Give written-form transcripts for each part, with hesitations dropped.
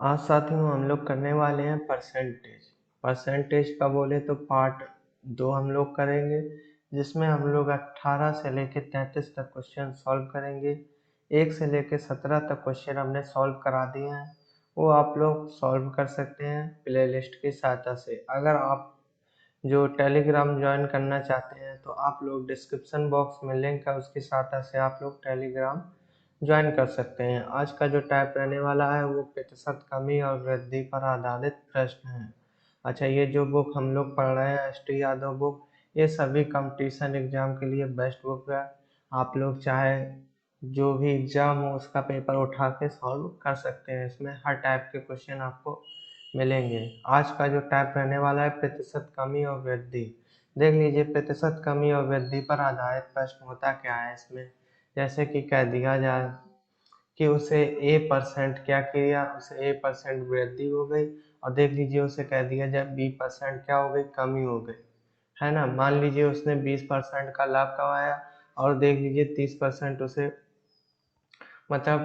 आज साथियों हम लोग करने वाले हैं परसेंटेज। परसेंटेज का बोले तो पार्ट 2 हम लोग करेंगे, जिसमें हम लोग 18 से लेके 33 तक क्वेश्चन सॉल्व करेंगे। 1 से लेके 17 तक क्वेश्चन हमने सॉल्व करा दिए हैं, वो आप लोग सॉल्व कर सकते हैं प्लेलिस्ट की सहायता से। अगर आप जो टेलीग्राम ज्वाइन करना चाहते हैं तो आप लोग डिस्क्रिप्शन बॉक्स में लिंक है, उसकी सहायता से आप लोग टेलीग्राम ज्वाइन कर सकते हैं। आज का जो टाइप रहने वाला है वो प्रतिशत कमी और वृद्धि पर आधारित प्रश्न है। अच्छा, ये जो बुक हम लोग पढ़ रहे हैं एस.टी. यादव बुक, ये सभी कंपटीशन एग्जाम के लिए बेस्ट बुक है। आप लोग चाहे जो भी एग्जाम हो उसका पेपर उठा के सॉल्व कर सकते हैं। इसमें हर टाइप के क्वेश्चन आपको मिलेंगे। आज का जो टाइप रहने वाला है प्रतिशत कमी और वृद्धि। देख लीजिए, प्रतिशत कमी और वृद्धि पर आधारित प्रश्न होता क्या है इसमें। जैसे कि कह दिया जाए कि उसे a% क्या किया, उसे a% वृद्धि हो गई, और देख लीजिए उसे कह दिया जाए b% क्या हो गई, कमी हो गई, है ना। मान लीजिए उसने 20% का लाभ कमाया और देख लीजिए 30% उसे मतलब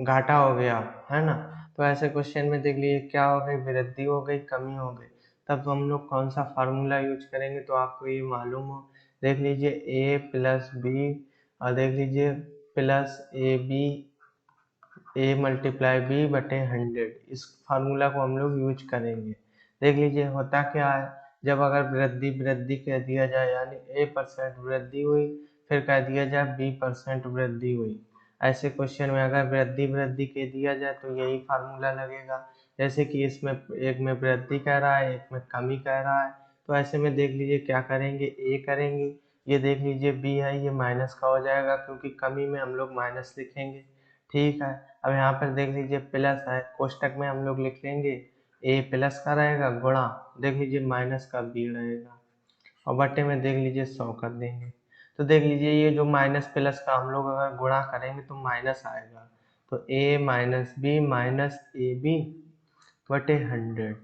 घाटा हो गया, है ना। तो ऐसे क्वेश्चन में देख लीजिए क्या हो गई, वृद्धि हो गई, कमी हो गई। तब तो हम लोग कौन सा फार्मूला यूज करेंगे तो आपको ये मालूम हो। देख लीजिए a+b और देख लीजिए प्लस a×b/100, इस फार्मूला को हम लोग यूज करेंगे। देख लीजिए होता क्या है, जब अगर वृद्धि वृद्धि कह दिया जाए यानी a% वृद्धि हुई, फिर कह दिया जाए b% वृद्धि हुई। ऐसे क्वेश्चन में अगर वृद्धि वृद्धि कह दिया जाए तो यही फार्मूला लगेगा। जैसे कि इसमें एक में वृद्धि कह रहा है, एक में कमी कह रहा है, तो ऐसे में देख लीजिए क्या करेंगे, ए करेंगे। ये देख लीजिए बी है, ये माइनस का हो जाएगा क्योंकि कमी में हम लोग माइनस लिखेंगे। ठीक है, अब यहाँ पर देख लीजिए प्लस है, कोष्टक में हम लोग लिख लेंगे ए प्लस का रहेगा गुणा, देख लीजिए माइनस का बी रहेगा, और बट्टे में देख लीजिए 100 कर देंगे। तो देख लीजिए ये जो माइनस प्लस का हम लोग अगर गुणा करेंगे तो माइनस आएगा, तो a-b-b/100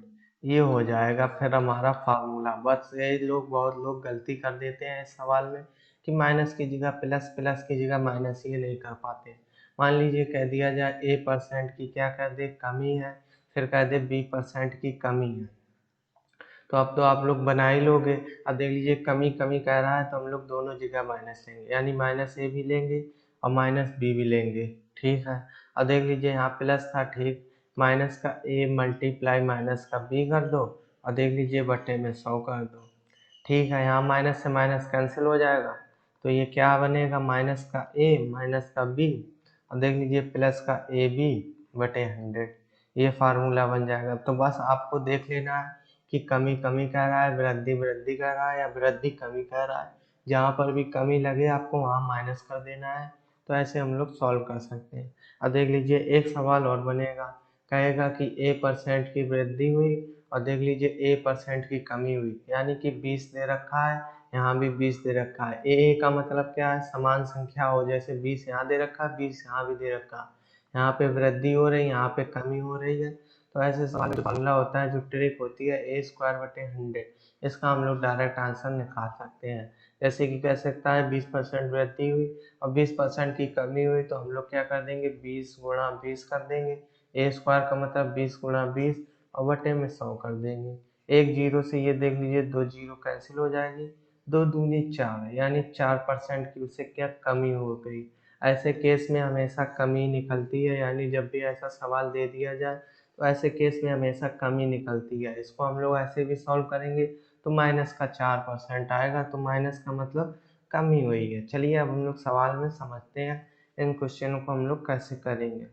ये हो जाएगा फिर हमारा फार्मूला। बस यही लोग बहुत लोग गलती कर देते हैं इस सवाल में कि माइनस की जगह प्लस, प्लस की जगह माइनस, ये नहीं कर पाते। मान लीजिए कह दिया जाए a% की क्या कर दे, कमी है, फिर कह दे b% की कमी है, तो अब तो आप लोग बना ही लोगे। अब देख लीजिए कमी कमी कह रहा है तो हम लोग दोनों जगह माइनस लेंगे, यानी माइनस ए भी लेंगे और माइनस बी भी लेंगे। ठीक है, अब देख लीजिए यहाँ प्लस था, ठीक, माइनस का ए मल्टीप्लाई माइनस का बी कर दो, और देख लीजिए बट्टे में 100 कर दो। ठीक है, यहाँ माइनस से माइनस कैंसिल हो जाएगा, तो ये क्या बनेगा, माइनस का ए माइनस का बी, और देख लीजिए प्लस का ab/100, ये फार्मूला बन जाएगा। तो बस आपको देख लेना है कि कमी कमी कह रहा है, वृद्धि वृद्धि कह रहा है, या वृद्धि कमी कह रहा है। जहाँ पर भी कमी लगे आपको वहाँ माइनस कर देना है। तो ऐसे हम लोग सॉल्व कर सकते हैं। अब देख लीजिए एक सवाल और बनेगा, कहेगा कि a% की वृद्धि हुई और देख लीजिए a% की कमी हुई, यानी कि 20 दे रखा है, यहाँ भी 20 दे रखा है। a का मतलब क्या है, समान संख्या हो, जैसे 20 यहाँ दे रखा है, 20 यहाँ भी दे रखा है, यहाँ पे वृद्धि हो रही है, यहाँ पे कमी हो रही है। तो ऐसे सवाल जो फॉर्मूला होता है, जो ट्रिक होती है a²/100, इसका हम लोग डायरेक्ट आंसर निकाल सकते हैं। जैसे कि कह सकता है 20% वृद्धि हुई और 20% की कमी हुई, तो हम लोग क्या कर देंगे, 20 गुणा 20 कर देंगे। a² का मतलब 20 गुणा 20 और बटे में 100 कर देंगे। एक जीरो से ये देख लीजिए 2 जीरो कैंसिल हो जाएगी, 2 दूनी 4, यानी 4% की उसे क्या कमी हो गई। ऐसे केस में हमेशा कमी निकलती है, यानी जब भी ऐसा सवाल दे दिया जाए तो ऐसे केस में हमेशा कमी निकलती है। इसको हम लोग ऐसे भी सॉल्व करेंगे तो माइनस का 4% आएगा, तो माइनस का मतलब कमी हुई है। चलिए अब हम लोग सवाल में समझते हैं इन क्वेश्चनों को हम लोग कैसे करेंगे।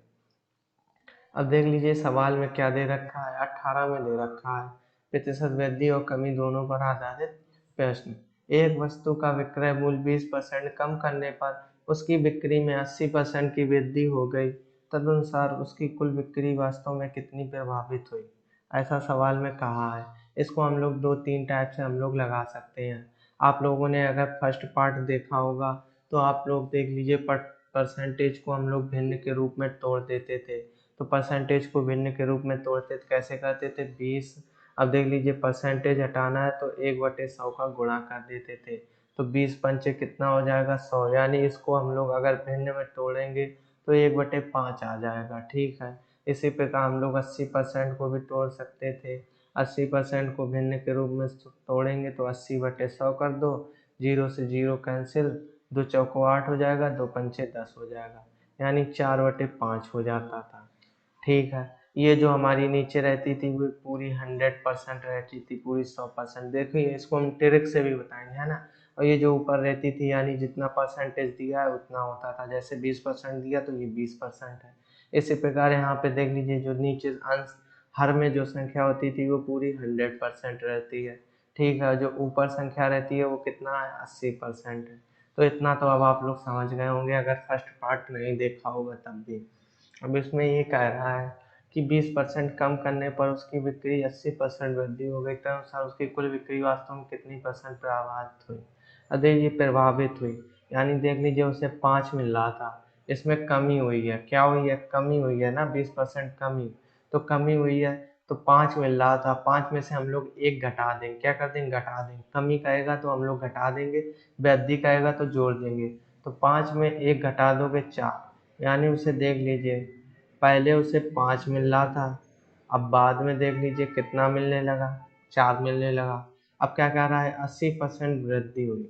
अब देख लीजिए सवाल में क्या दे रखा है, 18 में दे रखा है प्रतिशत वृद्धि और कमी दोनों पर आधारित प्रश्न। एक वस्तु का विक्रय मूल्य 20% कम करने पर उसकी बिक्री में 80% की वृद्धि हो गई, तदनुसार उसकी कुल बिक्री वास्तव में कितनी प्रभावित हुई। ऐसा सवाल में कहा है। इसको हम लोग दो तीन टाइप से हम लोग लगा सकते हैं। आप लोगों ने अगर फर्स्ट पार्ट देखा होगा तो आप लोग देख लीजिए परसेंटेज को हम लोग भिन्न के रूप में तोड़ देते थे। तो परसेंटेज को भिन्न के रूप में तोड़ते थे, कैसे करते थे, 20। अब देख लीजिए परसेंटेज हटाना है तो 1/100 का गुणा कर देते थे, तो 20 पंचे कितना हो जाएगा, 100, यानी इसको हम लोग अगर भिन्न में तोड़ेंगे तो 1/5 आ जाएगा। ठीक है, इसी प्रकार हम लोग 80% को भी तोड़ सकते थे। 80% को भिन्न के रूप में तोड़ेंगे तो 80/100 कर दो, 0 से 0 कैंसिल, 2 चौको 8 हो जाएगा, 2 पंचे 10 हो जाएगा, यानी 4/5 हो जाता था। ठीक है, ये जो हमारी नीचे रहती थी वो पूरी 100% रहती थी, पूरी 100%। देखिए इसको हम ट्रिक से भी बताएंगे, है ना। और ये जो ऊपर रहती थी यानी जितना परसेंटेज दिया है उतना होता था, जैसे 20% दिया तो ये 20% है। इसी प्रकार यहाँ पे देख लीजिए जो नीचे अंश हर में जो संख्या होती थी वो पूरी 100% रहती है। ठीक है, जो ऊपर संख्या रहती है वो कितना है, 80% है। तो इतना तो अब आप लोग समझ गए होंगे, अगर फर्स्ट पार्ट नहीं देखा होगा तब भी। अब इसमें ये कह रहा है कि 20% कम करने पर उसकी बिक्री 80% वृद्धि हो गई, तदनुसार उसकी कुल बिक्री वास्तव में कितनी परसेंट प्रभावित हुई। अरे ये प्रभावित हुई, यानी देख लीजिए उसे 5 मिल रहा था, इसमें कमी हुई है। क्या हुई है, कमी हुई है ना, 20% कमी। तो कमी हुई है तो 5 मिल रहा था, 5 में से हम लोग 1 घटा देंगे। क्या कर देंगे, घटा देंगे। कमी कहेगा तो हम लोग घटा देंगे, वृद्धि कहेगा तो जोड़ देंगे। तो 5 में 1 घटा दोगे 4, यानी उसे देख लीजिए पहले उसे 5 मिल रहा था, अब बाद में देख लीजिए कितना मिलने लगा, 4 मिलने लगा। अब क्या कह रहा है, 80% वृद्धि हुई।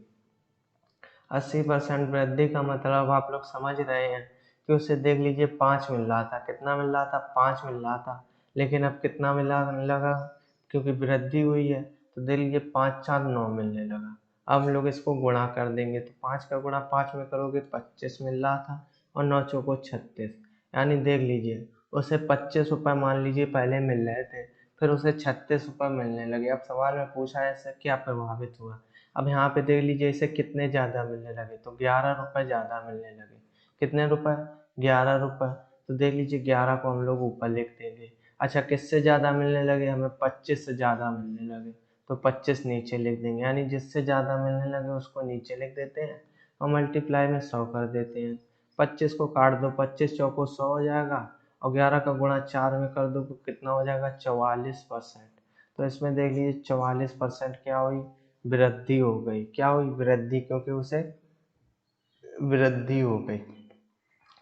80% वृद्धि का मतलब आप लोग समझ रहे हैं कि उसे देख लीजिए 5 मिल रहा था, कितना मिल रहा था, 5 मिल रहा था, लेकिन अब कितना मिला लगा, क्योंकि वृद्धि हुई है तो देख लीजिए 5 4 9 मिलने लगा। अब हम लोग इसको गुणा कर देंगे तो 5 का गुणा 5 में करोगे 25 मिल रहा था, और 9 चौको 36, यानी देख लीजिए उसे 25 रुपये मान लीजिए पहले मिल रहे थे, फिर उसे 36 रुपये मिलने लगे। अब सवाल में पूछा है इससे क्या प्रभावित हुआ। अब यहाँ पे देख लीजिए इसे कितने ज़्यादा मिलने लगे, तो 11 रुपये ज़्यादा मिलने लगे। कितने रुपए, 11 रुपये। तो देख लीजिए 11 को हम लोग ऊपर लिख देंगे। अच्छा किससे ज़्यादा मिलने लगे, हमें 25 से ज़्यादा मिलने लगे, तो 25 नीचे लिख देंगे, यानी जिससे ज़्यादा मिलने लगे उसको नीचे लिख देते हैं और मल्टीप्लाई में 100 कर देते हैं। 25 को काट दो, 25 चौको 100 हो जाएगा, और 11 का गुणा 4 में कर दो तो कितना हो जाएगा, 44%। तो इसमें देख लीजिए 44% क्या हुई, वृद्धि हो गई। क्या हुई, वृद्धि, क्योंकि उसे वृद्धि हो गई।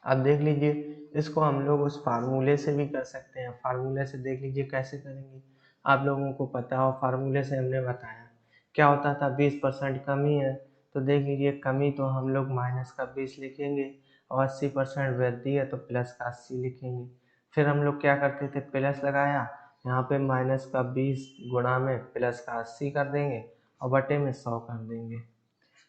अब देख लीजिए इसको हम लोग उस फार्मूले से भी कर सकते हैं। फार्मूले से देख लीजिए कैसे करेंगे, आप लोगों को पता हो, फार्मूले से हमने बताया क्या होता था, 20% कमी है तो देख लीजिए कमी तो हम लोग माइनस का 20 लिखेंगे, और 80% वृद्धि है तो प्लस का 80 लिखेंगे। फिर हम लोग क्या करते थे, प्लस लगाया, यहाँ पे माइनस का 20 गुणा में प्लस का 80 कर देंगे और बटे में 100 कर देंगे।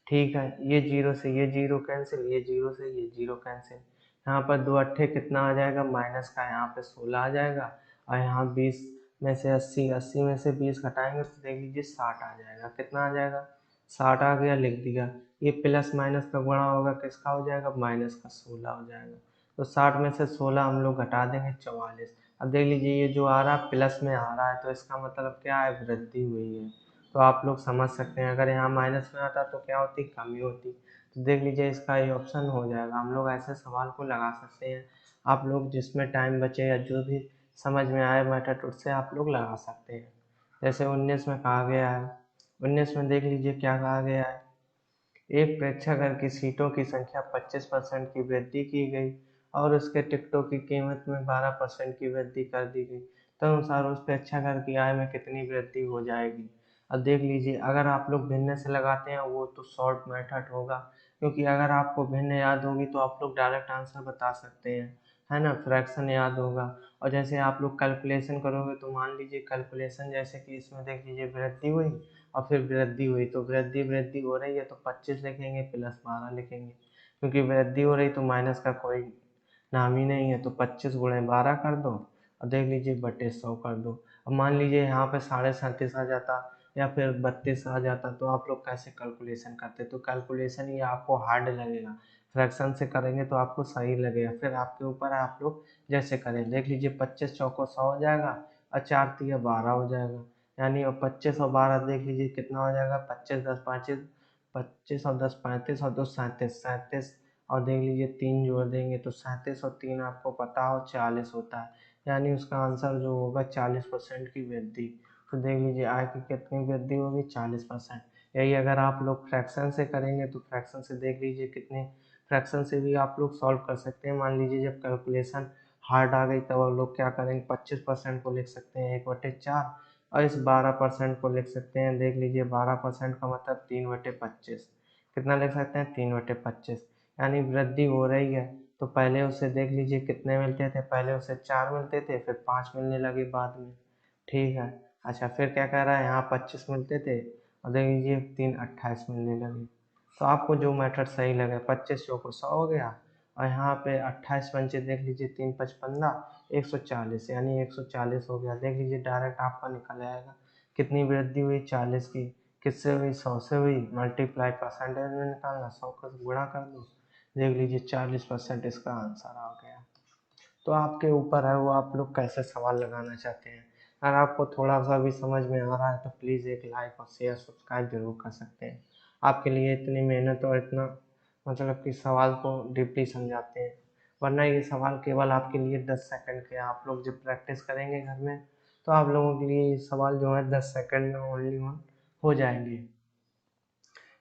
ठीक है, ये जीरो से ये जीरो कैंसिल, ये जीरो से ये जीरो कैंसिल, यहाँ पर 2 अट्ठे कितना आ जाएगा, माइनस का यहाँ पे 16 आ जाएगा, और यहाँ 20 में से 80, 80 में से 20 घटाएंगे तो देख लीजिए 60 आ जाएगा। कितना आ जाएगा, 60 आ गया, लिख दिया। ये प्लस माइनस का गुणा होगा, किसका हो जाएगा, माइनस का 16 हो जाएगा। तो 60 में से 16 हम लोग घटा देंगे, 44। अब देख लीजिए ये जो आ रहा है प्लस में आ रहा है, तो इसका मतलब क्या है, वृद्धि हुई है। तो आप लोग समझ सकते हैं, अगर यहाँ माइनस में आता तो क्या होती, कमी होती। तो देख लीजिए इसका ये ऑप्शन हो जाएगा। हम लोग ऐसे सवाल को लगा सकते हैं, आप लोग जिसमें टाइम बचे या जो भी समझ में आए मेथड उससे आप लोग लगा सकते हैं। जैसे 19 में कहा गया है, 19 में देख लीजिए क्या कहा गया है, एक प्रेक्षागृह की सीटों की संख्या 25% की वृद्धि की गई और उसके टिकटों की कीमत में 12% की वृद्धि कर दी गई, तदनुसार उस प्रेक्षागृह की आय में कितनी वृद्धि हो जाएगी। अब देख लीजिए अगर आप लोग भिन्न से लगाते हैं वो तो शॉर्ट मेथड होगा, क्योंकि अगर आपको भिन्न याद होगी तो आप लोग डायरेक्ट आंसर बता सकते हैं, है ना, फ्रैक्शन याद होगा। और जैसे आप लोग कैलकुलेशन करोगे तो मान लीजिए कैलकुलेशन जैसे कि इसमें देख लीजिए वृद्धि हुई और फिर वृद्धि हुई, तो वृद्धि वृद्धि हो रही है तो 25 लिखेंगे प्लस 12 लिखेंगे, क्योंकि वृद्धि हो रही तो माइनस का कोई नाम ही नहीं है। तो 25 गुणे 12 कर दो और देख लीजिए बटे 100 कर दो। अब मान लीजिए यहाँ पे 37.5 आ जाता या फिर 32 आ जाता तो आप लोग कैसे कैलकुलेशन करते, तो कैलकुलेशन ये आपको हार्ड लगेगा, फ्रैक्शन से करेंगे तो आपको सही लगेगा, फिर आपके ऊपर है आप लोग जैसे करें। देख लीजिए 25 चौको 100 हो जाएगा और 4 तिया 12 हो जाएगा, यानी और 25 और 12 देख लीजिए कितना हो जाएगा, 25 10 25, 25 और 10 35 और 2 37, 37 और देख लीजिए 3 जोड़ देंगे तो 37 और 3 आपको पता हो 40 होता है, यानी उसका आंसर जो होगा 40% की वृद्धि। तो देख लीजिए आय की कितनी वृद्धि होगी, 40%। यही अगर आप लोग फ्रैक्शन से करेंगे तो फ्रैक्शन से देख लीजिए कितने, फ्रैक्शन से भी आप लोग सॉल्व कर सकते हैं। मान लीजिए जब कैलकुलेशन हार्ड आ गई तब हम लोग क्या करेंगे, 25% को लिख सकते हैं 1/4, और इस 12% को लिख सकते हैं, देख लीजिए 12% का मतलब 3/25, कितना लिख सकते हैं 3/25, यानी वृद्धि हो रही है। तो पहले उसे देख लीजिए कितने मिलते थे, पहले उसे 4 मिलते थे, फिर 5 मिलने लगे बाद में, ठीक है। अच्छा फिर क्या कह रहा है, यहाँ 25 मिलते थे और देख लीजिए 3/28 मिलने लगे। तो आपको जो मेथड सही लगे, 25 चौको 100 हो गया, और यहाँ पे 28 पंचे देख लीजिए 3×5 = 140, यानी 140 हो गया। देख लीजिए डायरेक्ट आपका निकल आएगा, कितनी वृद्धि हुई 40 की, किससे हुई 100 से हुई, मल्टीप्लाई परसेंटेज में निकालना, 100 का गुणा कर दो, देख लीजिए 40% इसका आंसर आ गया। तो आपके ऊपर है वो आप लोग कैसे सवाल लगाना चाहते हैं। अगर आपको थोड़ा सा भी समझ में आ रहा है तो प्लीज़ एक लाइक और शेयर सब्सक्राइब जरूर कर सकते हैं। आपके लिए इतनी मेहनत और इतना मतलब कि सवाल को डीपली समझाते हैं, वरना ये सवाल केवल आपके लिए 10 सेकंड के हैं। आप लोग जब प्रैक्टिस करेंगे घर में तो आप लोगों के लिए ये सवाल जो है 10 सेकंड में ओनली वन हो जाएंगे।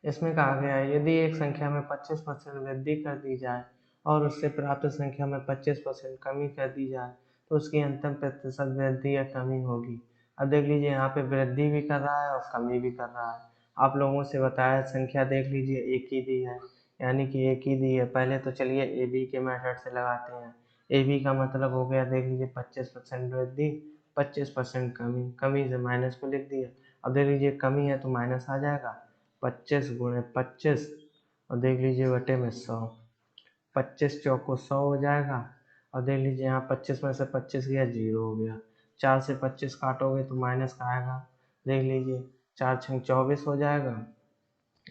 इसमें कहा गया है, यदि एक संख्या में 25% वृद्धि कर दी जाए और उससे प्राप्त संख्या में 25% कमी कर दी जाए तो उसकी अंतिम प्रतिशत वृद्धि या कमी होगी। अब देख लीजिए यहाँ पे वृद्धि भी कर रहा है और कमी भी कर रहा है। आप लोगों से बताया संख्या देख लीजिए एक ही दी है, यानी कि एक ही दी है। पहले तो चलिए ए बी के मेथड से लगाते हैं। ए बी का मतलब हो गया, देख लीजिए 25% वृद्धि 25% कमी, कमी से माइनस को लिख दिया। अब देख लीजिए कमी है तो माइनस आ जाएगा, 25 × 25 और देख लीजिए बटे में 100, 25 चौको 100 हो जाएगा। और देख लीजिए यहाँ 25 में से 25 गया 0 हो गया, 4 से 25 काटोगे तो माइनस का आएगा, देख लीजिए 4×6 = 24 हो जाएगा,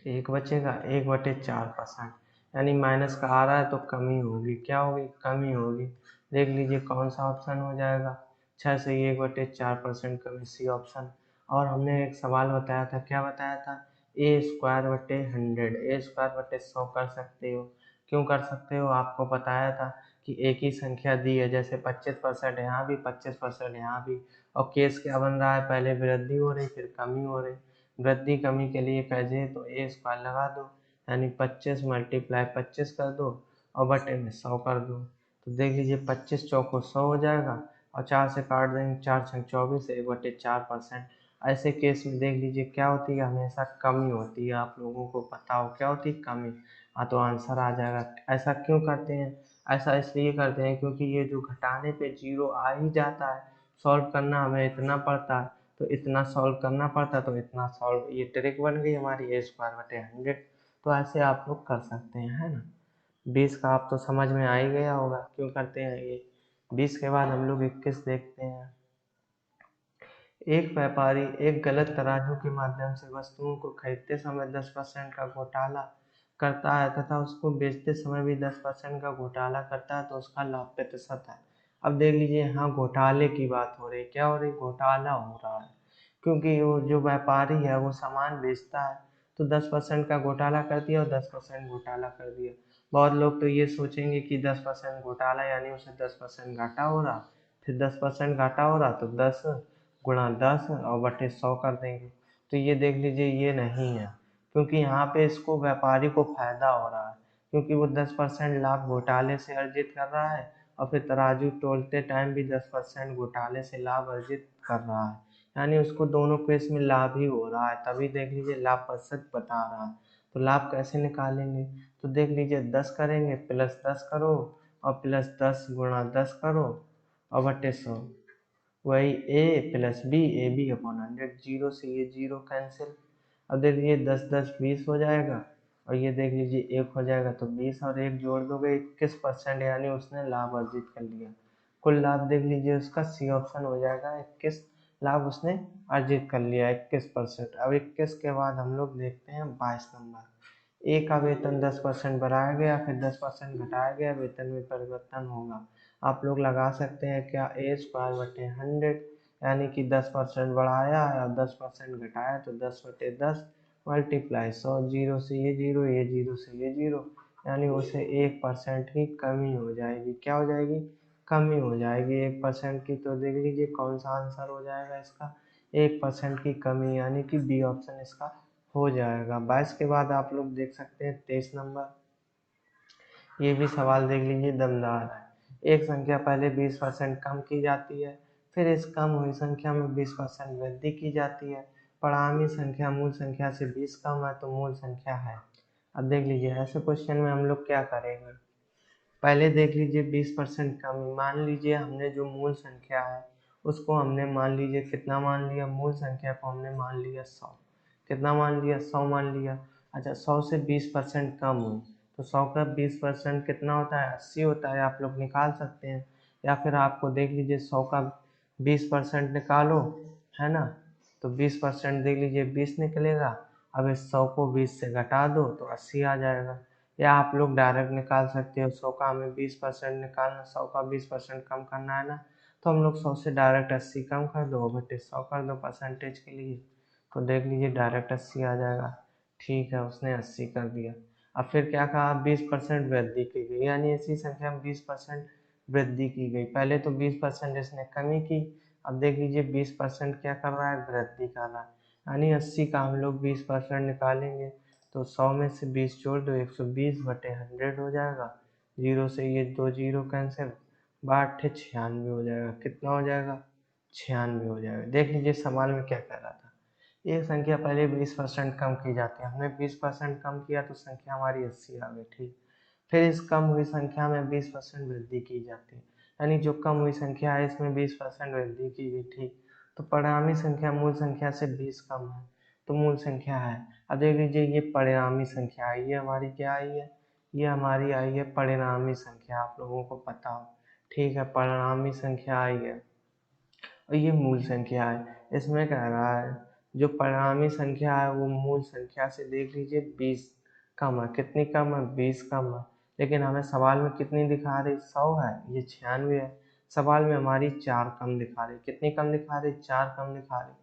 एक बचेगा 1/4%, यानी माइनस का आ रहा है तो कमी होगी, क्या होगी कमी होगी। देख लीजिए कौन सा ऑप्शन हो जाएगा, 6 से 1/4% कमी, सी ऑप्शन। और हमने एक सवाल बताया था, क्या बताया था, a² / 100, a² / 100 कर सकते हो। क्यों कर सकते हो, आपको बताया था कि एक ही संख्या दी है, जैसे 25% यहाँ भी 25% यहाँ भी, और केस क्या बन रहा है, पहले वृद्धि हो रही फिर कमी हो रही। वृद्धि कमी के लिए कैसे, तो a² लगा दो, यानी 25 × 25 कर दो और बटे में 100 कर दो। तो देख लीजिए 25 चौको 100 हो जाएगा और 4 से काट देंगे, 4×6 = 24, 1/4%। ऐसे केस में देख लीजिए क्या होती है, हमेशा कमी होती है। आप लोगों को पता हो क्या होती है, कमी। हाँ तो आंसर आ जाएगा। ऐसा क्यों करते हैं, ऐसा इसलिए करते हैं क्योंकि ये जो घटाने पे 0 आ ही जाता है, सॉल्व करना हमें इतना पड़ता है तो इतना सॉल्व करना पड़ता, तो इतना सॉल्व, ये ट्रिक बन गई हमारी a²/100। तो ऐसे आप लोग कर सकते हैं, है ना। 20 का आप तो समझ में आ ही गया होगा क्यों करते हैं ये। 20 के बाद हम लोग 21 देखते हैं। एक व्यापारी एक गलत तराजू के माध्यम से वस्तुओं को खरीदते समय 10% का घोटाला करता है तथा उसको बेचते समय भी 10% का घोटाला करता है तो उसका लाभ प्रतिशत है। अब देख लीजिए यहाँ घोटाले की बात हो रही है, क्या हो रही, घोटाला हो रहा है। क्योंकि वो जो व्यापारी है वो सामान बेचता है तो 10% का घोटाला कर दिया और 10% घोटाला कर दिया। बहुत लोग तो ये सोचेंगे कि 10% घोटाला यानी उसे 10% घाटा हो रहा, फिर 10% घाटा हो रहा तो 10 × 10 और बटे 100 कर देंगे। तो ये देख लीजिए ये नहीं है, क्योंकि यहाँ पे इसको व्यापारी को फायदा हो रहा है, क्योंकि वो 10% लाभ घोटाले से अर्जित कर रहा है और फिर तराजू तोलते टाइम भी 10% घोटाले से लाभ अर्जित कर रहा है, यानी उसको दोनों केस में लाभ ही हो रहा है। तभी देख लीजिए लाभ प्रतिशत बता रहा है। तो लाभ कैसे निकालेंगे, तो देख लीजिए 10 करेंगे प्लस 10 करो और प्लस 10 × 10 करो और बटे 100, वही a + b, ab/100, 0 से ये 0 कैंसिल। अब देख लीजिए 10 10 20 हो जाएगा और ये देख लीजिए 1 हो जाएगा, तो 20 और 1 जोड़ दोगे 21%, यानी उसने लाभ अर्जित कर लिया। कुल लाभ देख लीजिए उसका सी ऑप्शन हो जाएगा, 21 लाभ उसने अर्जित कर लिया 21%। अब 21 के बाद हम लोग देखते हैं 22 नंबर। ए का वेतन 10% बढ़ाया गया फिर 10% घटाया गया, वेतन में परिवर्तन होगा। आप लोग लगा सकते हैं क्या, a²/100, यानी कि 10% बढ़ाया है और 10% घटाया तो 10/10 मल्टीप्लाई 100, 0 से ये 0, ये 0 से ये 0, यानी उसे 1% की कमी हो जाएगी। क्या हो जाएगी, कमी हो जाएगी 1% की। तो देख लीजिए कौन सा आंसर हो जाएगा इसका, 1% की कमी, यानी कि बी ऑप्शन इसका हो जाएगा। 22 के बाद आप लोग देख सकते हैं 23 नंबर। ये भी सवाल देख लीजिए दमदार है। एक संख्या पहले 20% कम की जाती है, फिर इस कम हुई संख्या में 20% वृद्धि की जाती है। परिणामी संख्या मूल संख्या से 20 कम है तो मूल संख्या है। अब देख लीजिए ऐसे क्वेश्चन में हम लोग क्या करेंगे। पहले देख लीजिए 20% कमी, मान लीजिए हमने जो मूल संख्या है उसको हमने मान लीजिए कितना मान लिया, मूल संख्या को हमने मान लिया 100। कितना मान लिया, 100 मान लिया। अच्छा 100 से 20% कम हुई तो 100 का 20% कितना होता है, 80 होता है, आप लोग निकाल सकते हैं। या फिर आपको देख लीजिए 100 का 20% निकालो, है ना, तो 20% देख लीजिए 20 निकलेगा। अब इस 100 को 20 से घटा दो तो 80 आ जाएगा। या आप लोग डायरेक्ट निकाल सकते हो, 100 का हमें 20% निकालना, 100 का 20% कम करना है ना, तो हम लोग 100 से डायरेक्ट 80 कम कर दो बटे 100 कर दो परसेंटेज के लिए, तो देख लीजिए डायरेक्ट 80 आ जाएगा। ठीक है, उसने 80 कर दिया। अब फिर क्या कहा, 20% वृद्धि की गई, यानी इसी संख्या में 20% वृद्धि की गई। पहले तो 20% इसने कमी की, अब देख लीजिए 20% क्या कर रहा है, वृद्धि कर रहा है। यानी 80 का हम लोग 20% निकालेंगे तो 100 में से 20 जोड़ दो, 120 बटे 100 हो जाएगा। जीरो से ये 2 जीरो कैंसिल, 8 96 हो जाएगा। कितना हो जाएगा, 96 हो जाएगा। देख लीजिए सवाल में क्या कह रहा था, एक संख्या पहले 20% कम की जाती है, हमने 20% कम किया तो संख्या हमारी 80 आ गई। ठीक, फिर इस कम हुई संख्या में 20% वृद्धि की जाती है, यानी जो कम हुई संख्या है इसमें 20% वृद्धि की गई। ठीक, तो परिणामी संख्या मूल संख्या से 20 कम है तो मूल संख्या है। अब देख लीजिए ये परिणामी संख्या आई है हमारी, क्या आई है, ये हमारी आई है परिणामी संख्या, आप लोगों को पता हो। ठीक है, परिणामी संख्या आई है और ये मूल संख्या है। इसमें कह रहा है जो परिणामी संख्या है वो मूल संख्या से देख लीजिए 20 कम है। कितनी कम है, 20 कम है। लेकिन हमें सवाल में कितनी दिखा रही, 100 है, ये 96 है। सवाल में हमारी 4 कम दिखा रही, कितनी कम दिखा रही, 4 कम दिखा रही।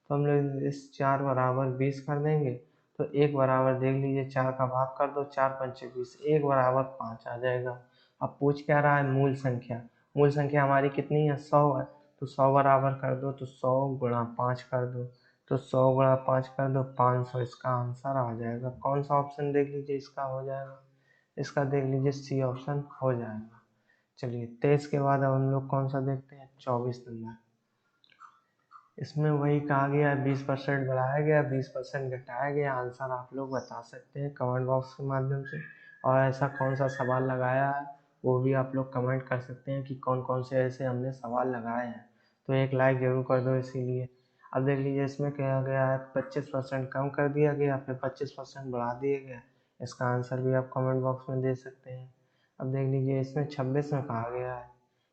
तो हम लोग इस 4 बराबर 20 कर देंगे तो 1 बराबर देख लीजिए 4 का भाग कर दो, 4 पंचे 20, 1 बराबर 5 आ जाएगा। अब पूछ क्या रहा है, मूल संख्या। मूल संख्या हमारी कितनी है, 100 है, तो 100 बराबर कर दो तो 100 गुणा 5 कर दो, तो 100 गुणा 5 कर दो 500, इसका आंसर आ जाएगा। कौन सा ऑप्शन देख लीजिए इसका हो जाएगा, इसका देख लीजिए सी ऑप्शन हो जाएगा। चलिए 23 के बाद अब हम लोग कौन सा देखते हैं, 24 नंबर। इसमें वही कहा गया है 20% बढ़ाया गया, 20% घटाया गया। आंसर आप लोग बता सकते हैं कमेंट बॉक्स के माध्यम से, और ऐसा कौन सा सवाल लगाया है वो भी आप लोग कमेंट कर सकते हैं कि कौन कौन से ऐसे हमने सवाल लगाए हैं। तो एक लाइक जरूर कर दो इसीलिए। अब देख लीजिए इसमें कहा गया है 25% कम कर दिया गया, फिर 25% बढ़ा दिया गया। इसका आंसर भी आप कमेंट बॉक्स में दे सकते हैं। अब देख लीजिए इसमें 26 में कहा गया है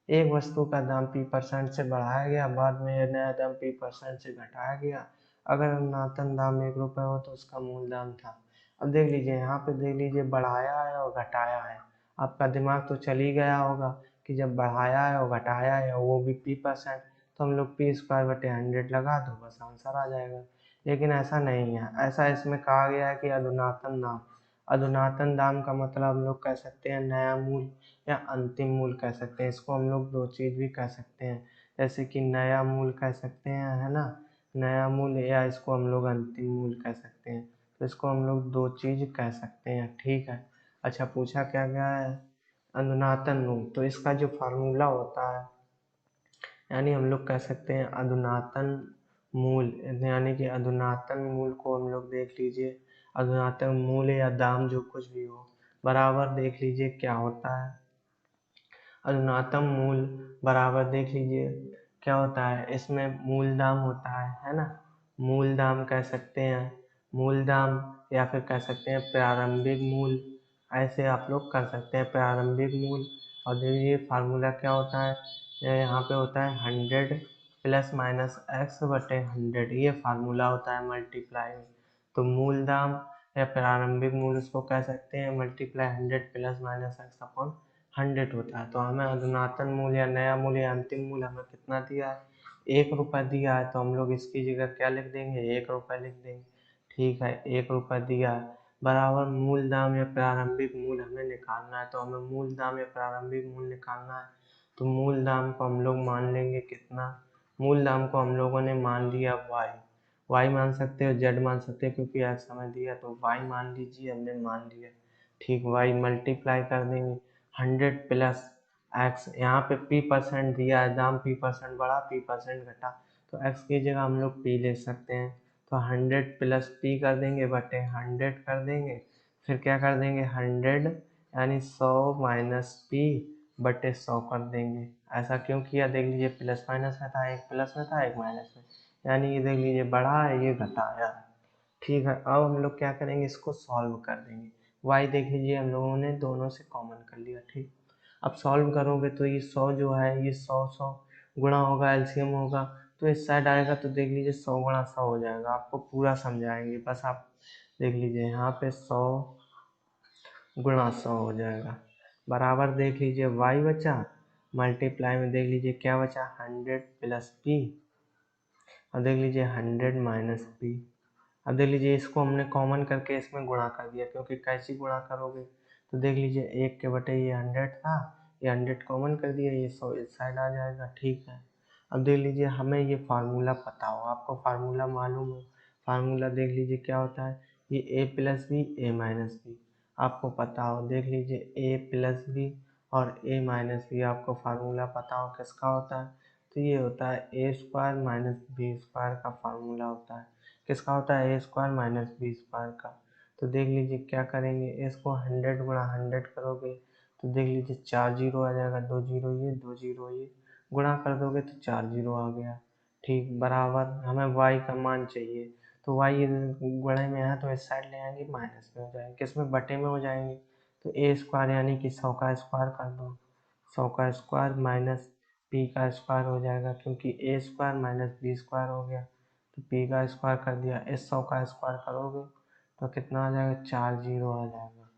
एक वस्तु का दाम P% से बढ़ाया गया, बाद में यह नया दाम P% से घटाया गया। अगर अनुनातन दाम 1 रुपये हो तो उसका मूल दाम था। अब देख लीजिए यहाँ पे देख लीजिए बढ़ाया है और घटाया है। आपका दिमाग तो चल ही गया होगा कि जब बढ़ाया है और घटाया है और वो भी P% तो हम लोग P² बटे 100 लगा दो, बस आंसर आ जाएगा। लेकिन ऐसा नहीं है, ऐसा इसमें कहा गया है कि अधुनातन दाम। अधुनातन दाम का मतलब हम लोग कह सकते हैं नया मूल या अंतिम मूल कह सकते हैं। इसको हम लोग दो चीज़ भी कह सकते हैं, जैसे कि नया मूल कह सकते हैं, है ना, नया मूल, या इसको हम लोग अंतिम मूल कह सकते हैं। तो इसको हम लोग दो चीज़ कह सकते हैं। ठीक है, अच्छा पूछा क्या गया है, अधुनातन मूल, तो इसका जो फार्मूला होता है, यानी हम लोग कह सकते हैं अधुनातन मूल, यानी कि अधुनातन मूल को हम लोग देख लीजिए, अधुनातन मूल या दाम जो कुछ भी हो बराबर देख लीजिए क्या होता है, अधुनातम मूल बराबर देख लीजिए क्या होता है, इसमें मूल दाम होता है ना, मूल दाम कह सकते हैं, मूल दाम, या फिर कह सकते हैं प्रारंभिक मूल, ऐसे आप लोग कर सकते हैं प्रारंभिक मूल। और देखिए फार्मूला क्या होता है, यहाँ पे होता है 100 प्लस माइनस एक्स बटे 100, ये फार्मूला होता है मल्टीप्लाई में। तो मूल दाम या प्रारंभिक मूल उसको कह सकते हैं multiply 100 plus minus x upon 100 होता है। तो हमें अधुनातन मूल या नया मूल या अंतिम मूल हमें कितना दिया है, 1 रुपये दिया है, तो हम लोग इसकी जगह क्या लिख देंगे, 1 रुपये लिख देंगे। ठीक है, 1 रुपये दिया है बराबर मूल दाम या प्रारंभिक मूल हमें निकालना है, तो हमें मूल दाम या प्रारंभिक मूल निकालना है। तो मूल दाम को हम लोग मान लेंगे कितना, मूल दाम को हम लोगों ने मान लिया वाई मान सकते हो, जेड मान सकते हो, क्योंकि एक्स हमें दिया तो वाई मान लीजिए, हमने मान लिया। ठीक, वाई मल्टीप्लाई कर देंगे 100 प्लस एक्स यहाँ पे p% दिया है, दाम p% बढ़ा p% घटा, तो x की जगह हम लोग p ले सकते हैं। तो 100 प्लस p कर देंगे बटे 100 कर देंगे, फिर क्या कर देंगे 100 यानी 100 माइनस p बटे 100 कर देंगे। ऐसा क्यों किया देख लीजिए, प्लस माइनस में था, एक प्लस में था एक माइनस में, यानी ये देख लीजिए बढ़ा है ये घटाया है। ठीक है, अब हम लोग क्या करेंगे, इसको सॉल्व कर देंगे। y देख लीजिए हम लोगों ने दोनों से कॉमन कर लिया। ठीक, अब सॉल्व करोगे तो ये 100 जो है ये 100 गुणा होगा, एलसीएम होगा, तो इस साइड आएगा तो देख लीजिए 100 गुणा 100 हो जाएगा। आपको पूरा समझाएंगे, बस आप देख लीजिए यहाँ पे 100 गुणा 100 हो जाएगा, बराबर देख लीजिए y बचा, मल्टीप्लाई में देख लीजिए क्या बचा 100 प्लस p, और देख लीजिए 100 माइनस p। अब देख लीजिए इसको हमने कॉमन करके इसमें गुणा कर दिया, क्योंकि कैसे गुणा करोगे, तो देख लीजिए 1 के बटे ये 100 था, ये 100 कॉमन कर दिया, ये 100 इस साइड आ जाएगा। ठीक है, अब देख लीजिए हमें ये फार्मूला पता हो, आपको फार्मूला मालूम हो, फार्मूला देख लीजिए क्या होता है, ये a plus B A minus B आपको पता हो, देख लीजिए a प्लस बी और a माइनस बी आपको फार्मूला पता हो किसका होता है, तो ये होता है A square minus B square का फार्मूला होता है। किसका होता है, A square minus B square का। तो देख लीजिए क्या करेंगे, इसको 100 गुणा 100 करोगे तो देख लीजिए 4 जीरो आ जाएगा, 2 जीरो ये 2 जीरो ये, गुणा कर दोगे तो 4 जीरो आ गया। ठीक, बराबर हमें y का मान चाहिए, तो y गुणे में है तो इस साइड ले आएंगे, माइनस में हो जाएंगे, किसमें बटे में हो जाएंगे, तो ए स्क्वायर यानी कि 100 का स्क्वायर कर दो, 100 का स्क्वायर माइनस पी का स्क्वायर हो जाएगा, क्योंकि ए स्क्वायर माइनस बी स्क्वायर हो गया, तो पी का स्क्वायर कर दिया, इस 100 का स्क्वायर करोगे तो कितना आ जाएगा 4 जीरो आ जाएगा,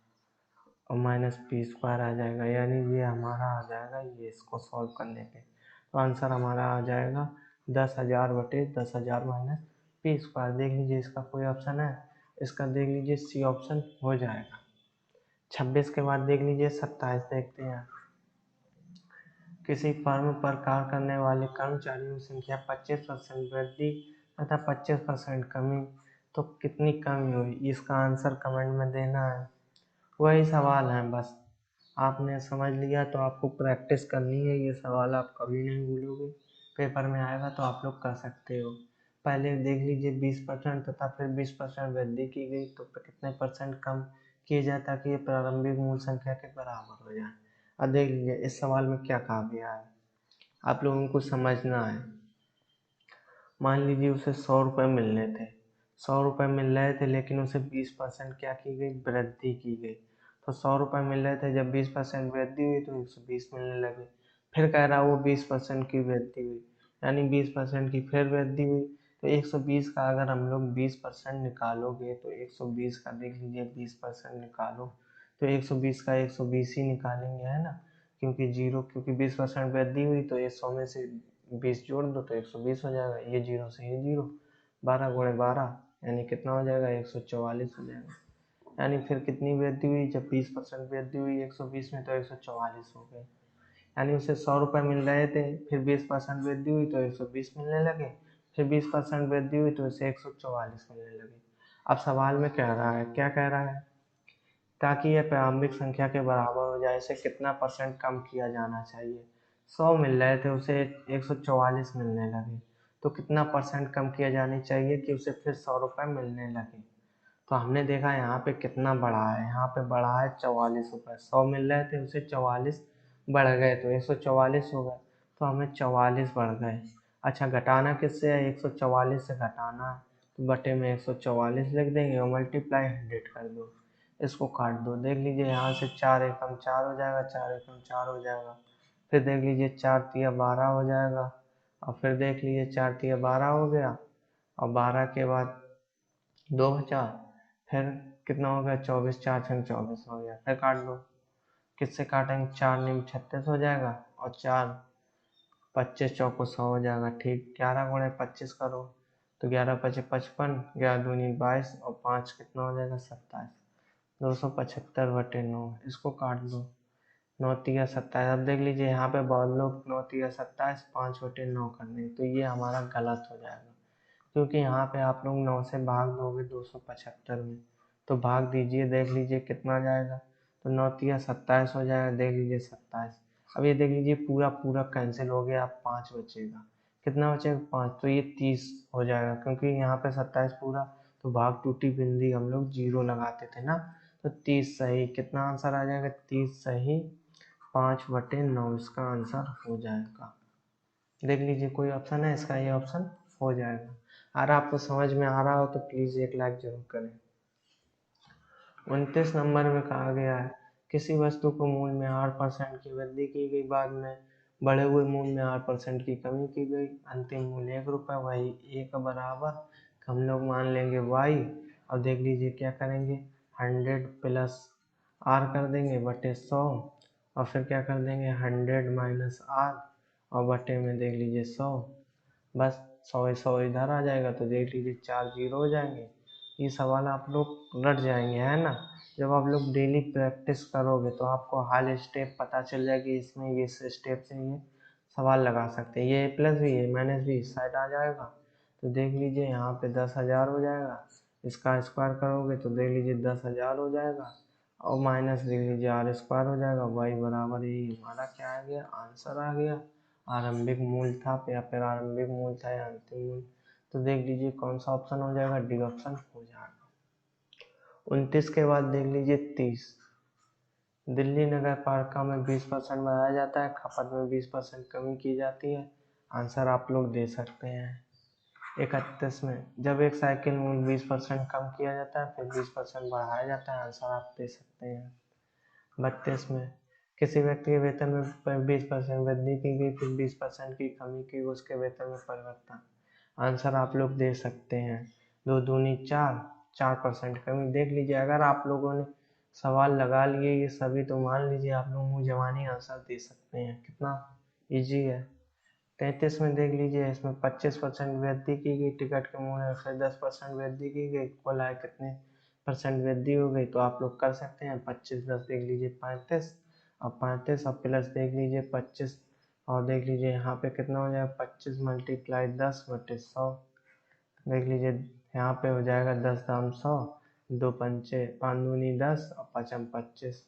और माइनस पी स्क्वायर आ जाएगा, यानी ये हमारा आ जाएगा, ये इसको सॉल्व करने पे तो आंसर हमारा आ जाएगा 10,000 बटे 10,000 माइनस पी स्क्वायर। देख लीजिए इसका कोई ऑप्शन है, इसका देख लीजिए सी ऑप्शन हो जाएगा। 26 के बाद देख लीजिए 27 देखते हैं। किसी फर्म पर कार्य करने वाले कर्मचारियों की संख्या 25% वृद्धि तथा 25% कमी, तो कितनी कमी हुई, इसका आंसर कमेंट में देना है। वही सवाल है, बस आपने समझ लिया तो आपको प्रैक्टिस करनी है, ये सवाल आप कभी नहीं भूलोगे, पेपर में आएगा तो आप लोग कर सकते हो। पहले देख लीजिए 20% तथा फिर 20% वृद्धि की गई, तो कितने परसेंट कम किए जाए ताकि ये प्रारंभिक मूल संख्या के बराबर हो जाए। अब देख लीजिए इस सवाल में क्या कहा गया है, आप लोगों को समझना है। मान लीजिए उसे 100 रुपये मिलने थे, 100 रुपये मिल रहे थे, लेकिन उसे 20% क्या की गई, वृद्धि की गई। तो 100 रुपये मिल रहे थे, जब 20% वृद्धि हुई तो 120 मिलने लगे। फिर कह रहा वो 20% की वृद्धि हुई, यानी 20% की फिर वृद्धि हुई, तो 120 का अगर हम लोग 20% निकालोगे तो 120 का देख लीजिए 20% निकालो, तो 120 का 120 ही निकालेंगे, है ना, क्योंकि 20% वृद्धि हुई तो 100 में से 20 जोड़ दो तो 120 हो जाएगा, ये जीरो से ये जीरो, 12 गुणे 12 यानी कितना हो जाएगा 144 हो जाएगा। यानी फिर कितनी वृद्धि हुई, जब 20% वृद्धि हुई 120 में तो 144 हो गए। यानी उसे 100 रुपये मिल रहे थे, फिर 20% वृद्धि हुई तो 120 मिलने लगे, फिर 20% वृद्धि हुई तो उसे 144 मिलने लगे। अब सवाल में कह रहा है, क्या कह रहा है, ताकि यह प्रारंभिक संख्या के बराबर हो जाए इसे कितना परसेंट कम किया जाना चाहिए। 100 मिल रहे थे उसे 144 मिलने लगे, तो कितना परसेंट कम किया जानी चाहिए कि उसे फिर 100 रुपये मिलने लगे। तो हमने देखा यहाँ पे कितना बढ़ा है, यहाँ पे बढ़ा है 44 रुपये, 100 मिल रहे थे उसे 44 बढ़ गए तो 144 हो गए, तो हमें 44 बढ़ गए। अच्छा, घटाना किससे है, 144 से घटाना है, तो बटे में 144 लिख देंगे और मल्टीप्लाई 100 कर दो, इसको काट दो, देख लीजिए यहाँ से 4 एकम 4 हो जाएगा, 4 एकम 4 हो जाएगा, फिर देख लीजिए 4 तिया 12 हो जाएगा, और फिर देख लीजिए 4 तिया 12 हो गया, और 12 के बाद 2 बचा, फिर कितना हो गया 24, 4 छंग 24 हो गया, फिर काट दो, किससे काटेंगे, 4 नीम 36 हो जाएगा, और 4 25 चौको 100 हो जाएगा। ठीक, 11 गुणे 25 करो तो 11 पचे 55, 11 दूनी 22 और 5 कितना हो जाएगा 27, 275/9, इसको काट दो, 9 तिया 27। अब देख लीजिए यहाँ पे बहुत लोग 9 तिया 27 5/9 कर देंगे, तो ये हमारा गलत हो जाएगा, क्योंकि यहाँ पे आप लोग 9 से भाग दोगे 275 में, तो भाग दीजिए, देख लीजिए कितना जाएगा, तो 9 तिया 27 हो जाएगा, देख लीजिए 27, अब ये देख लीजिए पूरा पूरा कैंसिल हो गया, अब 5 बचेगा। कितना बचेगा? 5, तो ये 30 हो जाएगा, क्योंकि यहाँ पे 27 पूरा, तो भाग टूटी बिंदी हम लोग 0 लगाते थे ना, तो 30 सही। कितना आंसर आ जाएगा? 30 सही, 5/9 इसका आंसर हो जाएगा। देख लीजिए कोई ऑप्शन है इसका, ये ऑप्शन हो जाएगा। अगर आपको समझ में आ रहा हो तो प्लीज़ एक लाइक जरूर करें। 29 नंबर में कहा गया है किसी वस्तु को मूल्य में 8% की वृद्धि की गई, बाद में बढ़े हुए मूल्य में 8% की कमी की गई, अंतिम मूल्य 1 रुपये, वही ए का बराबर हम लोग मान लेंगे वाई। और देख लीजिए क्या करेंगे, 100 प्लस आर कर देंगे बटे 100, और फिर क्या कर देंगे 100 माइनस आर, और बटे में देख लीजिए 100, बस 100 इधर आ जाएगा, तो देख लीजिए 4 0 हो जाएंगे। ये सवाल आप लोग रट जाएंगे, है ना। जब आप लोग डेली प्रैक्टिस करोगे तो आपको हर स्टेप पता चल जाएगी, इसमें ये इस स्टेप से ये सवाल लगा सकते हैं। ये प्लस भी है माइनस भी इस साइड आ जाएगा, तो देख लीजिए यहाँ पे 10,000 हो जाएगा। इसका स्क्वायर करोगे तो देख लीजिए 10,000 हो जाएगा, और माइनस देख लीजिए आर स्क्वायर हो जाएगा, वाई बराबर यही हमारा क्या आ गया, आंसर आ गया। आरंभिक मूल्य था या फिर आरंभिक मूल्य था या अंतिम मूल्य, तो देख लीजिए कौन सा ऑप्शन हो जाएगा, डी ऑप्शन हो जाएगा। 29 के बाद देख लीजिए 30, दिल्ली नगर पालिका में 20% बढ़ाया जाता है, खपत में 20% कमी की जाती है। आंसर आप लोग दे सकते हैं। 31 में जब एक साइकिल मूल्य 20% कम किया जाता है फिर 20% बढ़ाया जाता है, आंसर आप दे सकते हैं। 32 में किसी व्यक्ति के वेतन में 20% वृद्धि की गई, फिर 20% की कमी की, उसके वेतन में परिवर्तन, आंसर आप लोग दे सकते हैं। 2 दूनी 4, 4% कमी। देख लीजिए अगर आप लोगों ने सवाल लगा लिए ये सभी, तो मान लीजिए आप लोग मुँह जबानी आंसर दे सकते हैं, कितना ईजी है। 33 में देख लीजिए इसमें 25% वृद्धि की गई, टिकट के मूल्य में फिर 10% वृद्धि की गई, कुल आय कितने परसेंट वृद्धि हो गई, तो आप लोग कर सकते हैं 25 10 देख लीजिए 35, और 35 और प्लस देख लीजिए 25, और देख लीजिए यहाँ पे कितना हो जाएगा 25 मल्टीप्लाई 10/100, देख लीजिए यहाँ पे हो जाएगा 10 दाम 100, 2 पंचे 5 दूनी 10 और 5 25,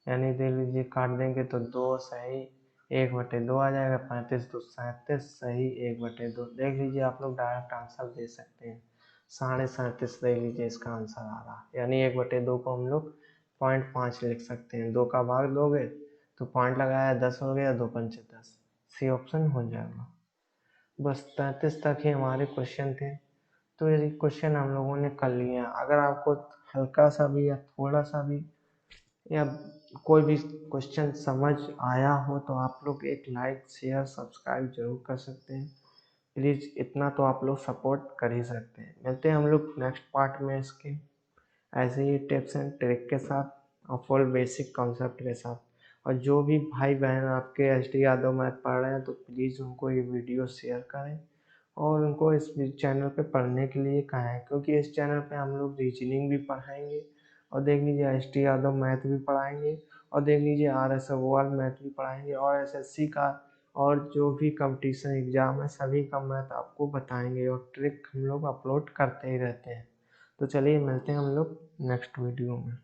यानी देख लीजिए काट देंगे तो 2 सही 1/2 आ जाएगा, 35 2 37 सही 1/2। देख लीजिए आप लोग डायरेक्ट आंसर दे सकते हैं, 37.5 देख लीजिए इसका आंसर आ रहा है, यानी 1/2 को हम लोग 0.5 लिख सकते हैं। 2 का भाग दोगे तो पॉइंट लगाया 10 हो गया, 2 पंचे 10, सी ऑप्शन हो जाएगा। बस 33 तक ही हमारे क्वेश्चन थे, तो ये क्वेश्चन हम लोगों ने कर लिए हैं। अगर आपको हल्का सा भी या थोड़ा सा भी या कोई भी क्वेश्चन समझ आया हो तो आप लोग एक लाइक शेयर सब्सक्राइब जरूर कर सकते हैं। प्लीज़ इतना तो आप लोग सपोर्ट कर ही सकते हैं। मिलते हैं हम लोग नेक्स्ट पार्ट में इसके ऐसे ही टिप्स एंड ट्रिक के साथ और फुल बेसिक कॉन्सेप्ट के साथ। और जो भी भाई बहन आपके एच डी यादव मैथ पढ़ रहे हैं तो प्लीज़ उनको ये वीडियो शेयर करें और उनको इस चैनल पे पढ़ने के लिए कहें, क्योंकि इस चैनल पे हम लोग रीजनिंग भी पढ़ाएंगे और देख लीजिए एच टी यादव मैथ भी पढ़ाएंगे और देख लीजिए आर एस अग्रवाल मैथ भी पढ़ाएंगे और एस एस सी का और जो भी कंपटीशन एग्ज़ाम है सभी का मैथ आपको बताएंगे और ट्रिक हम लोग अपलोड करते ही रहते हैं। तो चलिए मिलते हैं हम लोग नेक्स्ट वीडियो में।